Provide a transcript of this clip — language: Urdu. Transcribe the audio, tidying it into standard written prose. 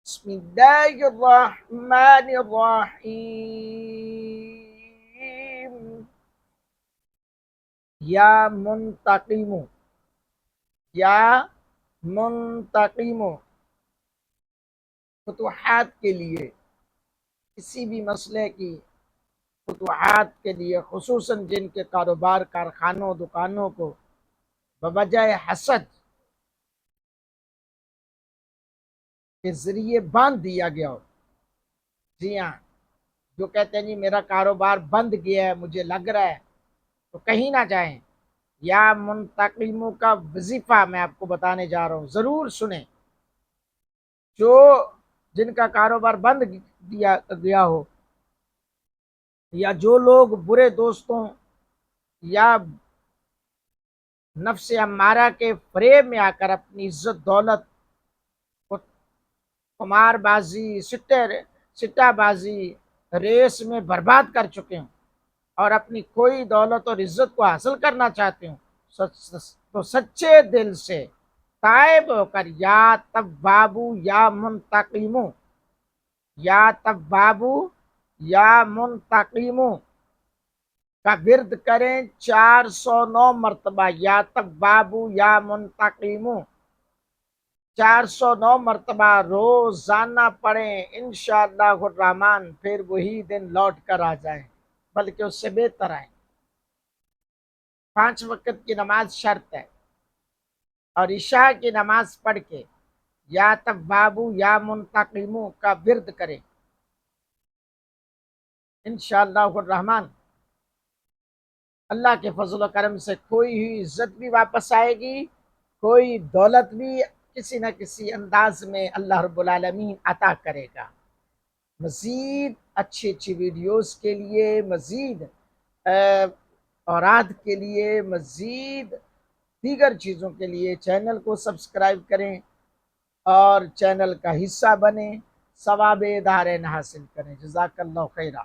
بسم الله الرحمن الرحیم یا منتقم یا منتقم فتوحات کے لیے، کسی بھی مسئلے کی فتوحات کے لیے، خصوصاً جن کے کاروبار کارخانوں دکانوں کو بوجہ حسد کے ذریعے باندھ دیا گیا ہو۔ جی ہاں، جو کہتے ہیں جی میرا کاروبار بند گیا ہے، مجھے لگ رہا ہے، تو کہیں نہ جائیں۔ یا منتقموں کا وظیفہ میں آپ کو بتانے جا رہا ہوں، ضرور سنیں۔ جو جن کا کاروبار بند دیا گیا ہو، یا جو لوگ برے دوستوں یا نفس امارہ کے فریب میں آ کر اپنی عزت دولت کو قمار بازی سٹہ بازی ریس میں برباد کر چکے ہوں اور اپنی کوئی دولت اور عزت کو حاصل کرنا چاہتے ہوں، تو سچے دل سے تائب ہو کر یا توابو یا منتقمو، یا توابو یا منتقمو کا ورد کریں 409 مرتبہ۔ یا توابو یا منتقمو 409 مرتبہ روزانہ پڑھیں، انشاءاللہ الرحمن پھر وہی دن لوٹ کر آ جائیں، بلکہ اس سے بہتر آئیں۔ 5 وقت کی نماز شرط ہے، اور عشاء کی نماز پڑھ کے یا توابو یا منتقمو کا ورد کریں، انشاءاللہ الرحمن اللہ کے فضل و کرم سے کوئی ہوئی عزت بھی واپس آئے گی، کوئی دولت بھی کسی نہ کسی انداز میں اللہ رب العالمین عطا کرے گا۔ مزید اچھی اچھی ویڈیوز کے لیے، مزید اوراد کے لیے، مزید دیگر چیزوں کے لیے چینل کو سبسکرائب کریں اور چینل کا حصہ بنیں، ثواب دارین حاصل کریں۔ جزاک اللہ خیرہ۔